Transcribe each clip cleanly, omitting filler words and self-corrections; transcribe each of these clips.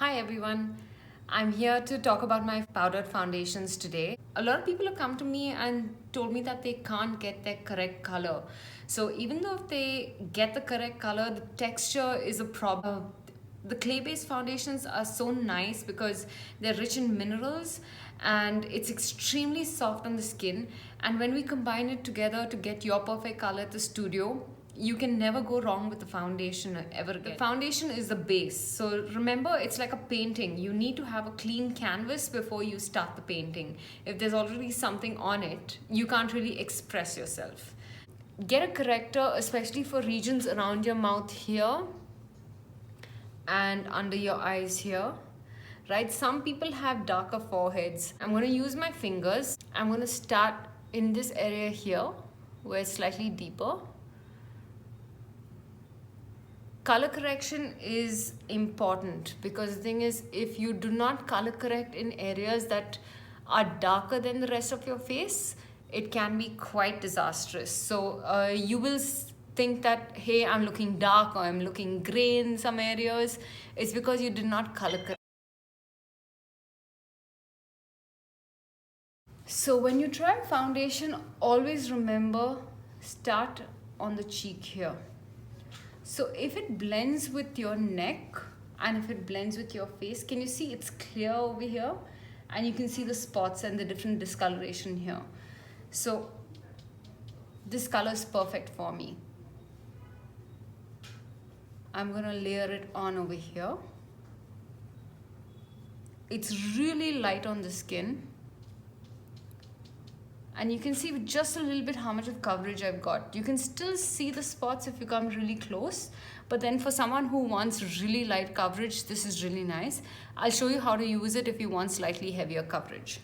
Hi everyone, I'm here to talk about my powdered foundations today. A lot of people have come to me and told me that they can't get their correct color. So even though if they get the correct color, the texture is a problem. The clay-based foundations are so nice because they're rich in minerals and it's extremely soft on the skin. And when we combine it together to get your perfect color at the studio, you can never go wrong with the foundation ever again. The foundation is the base. So remember, it's like a painting. You need to have a clean canvas before you start the painting. If there's already something on it, you can't really express yourself. Get a corrector, especially for regions around your mouth here and under your eyes here. Right? Some people have darker foreheads. I'm going to use my fingers. I'm going to start in this area here where it's slightly deeper. Color correction is important because the thing is, if you do not color correct in areas that are darker than the rest of your face, it can be quite disastrous. So you will think that, hey, I'm looking dark or I'm looking gray in some areas. It's because you did not color correct. So when you try foundation, always remember, start on the cheek here. So if it blends with your neck and if it blends with your face, can you see it's clear over here? And you can see the spots and the different discoloration here. So this color is perfect for me. I'm gonna layer it on over here. It's really light on the skin. And you can see with just a little bit how much of coverage I've got. You can still see the spots if you come really close, but then for someone who wants really light coverage, this is really nice. I'll show you how to use it if you want slightly heavier coverage.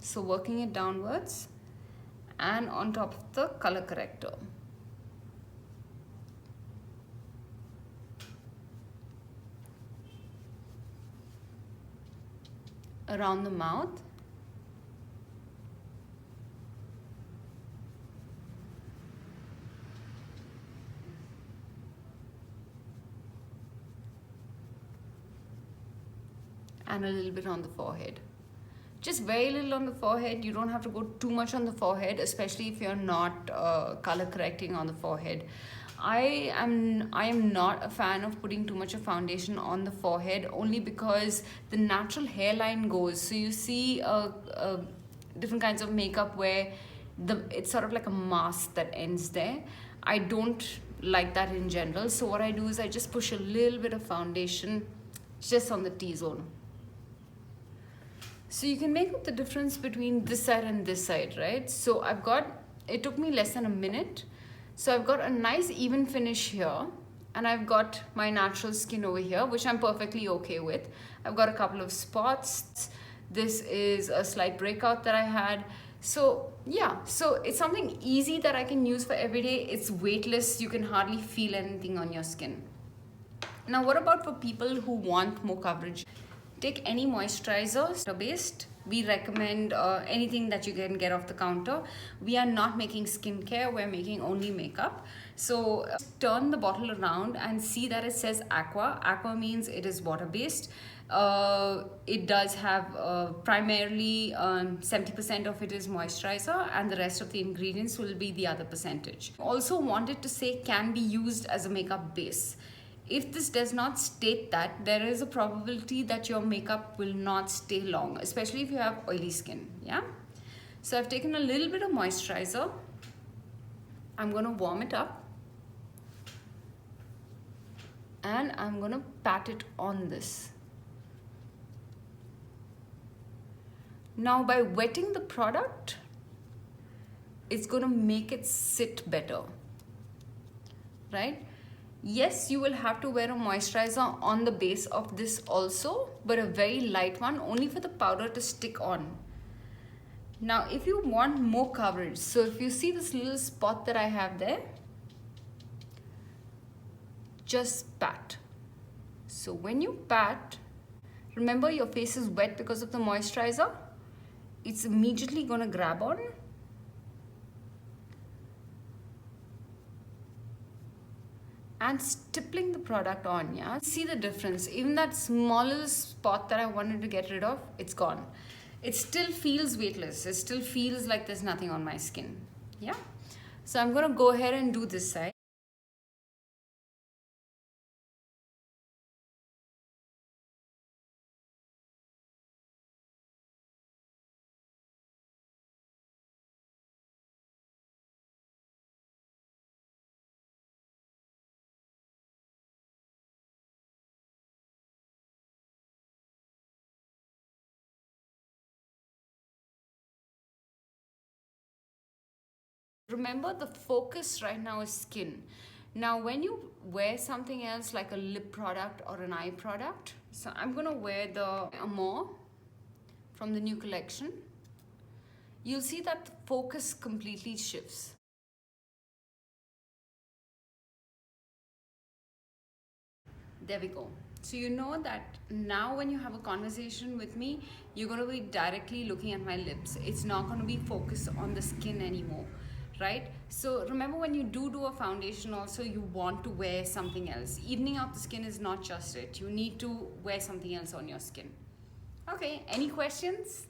So working it downwards and on top of the color corrector. Around the mouth. And a little bit on the forehead. Just very little on the forehead. You don't have to go too much on the forehead, especially if you're not color correcting on the forehead. I am not a fan of putting too much of foundation on the forehead only because the natural hairline goes. So you see different kinds of makeup where it's sort of like a mask that ends there. I don't like that in general. So what I do is I just push a little bit of foundation just on the T-zone. So you can make up the difference between this side and this side, right? So it took me less than a minute. So I've got a nice even finish here and I've got my natural skin over here, which I'm perfectly okay with. I've got a couple of spots. This is a slight breakout that I had. So yeah, so it's something easy that I can use for every day. It's weightless. You can hardly feel anything on your skin. Now, what about for people who want more coverage? Take any moisturizer based. We recommend anything that you can get off the counter. We are not making skincare, we're making only makeup. So turn the bottle around and see that it says aqua. Aqua means it is water based. It does have primarily 70% of it is moisturizer and the rest of the ingredients will be the other percentage. Also wanted to say can be used as a makeup base. If this does not state that, there is a probability that your makeup will not stay long, especially if you have oily skin, yeah? So I've taken a little bit of moisturizer. I'm gonna warm it up. And I'm gonna pat it on this. Now by wetting the product, it's gonna make it sit better, right? Yes, you will have to wear a moisturizer on the base of this also, but a very light one, only for the powder to stick on. Now, if you want more coverage, so if you see this little spot that I have there, just pat. So when you pat, remember your face is wet because of the moisturizer. It's immediately gonna grab on. and stippling the product on. Yeah, see the difference. Even that smallest spot that I wanted to get rid of, it's gone. It still feels weightless. It still feels like there's nothing on my skin. Yeah, so I'm gonna go ahead and do this side. Remember, the focus right now is skin. Now when you wear something else like a lip product or an eye product, so I'm gonna wear the Amore from the new collection, you'll see that the focus completely shifts. There we go. So you know that now when you have a conversation with me, you're going to be directly looking at my lips. It's not going to be focused on the skin anymore, right? So remember, when you do a foundation also, you want to wear something else. Evening out the skin is not just it. You need to wear something else on your skin. Okay, any questions?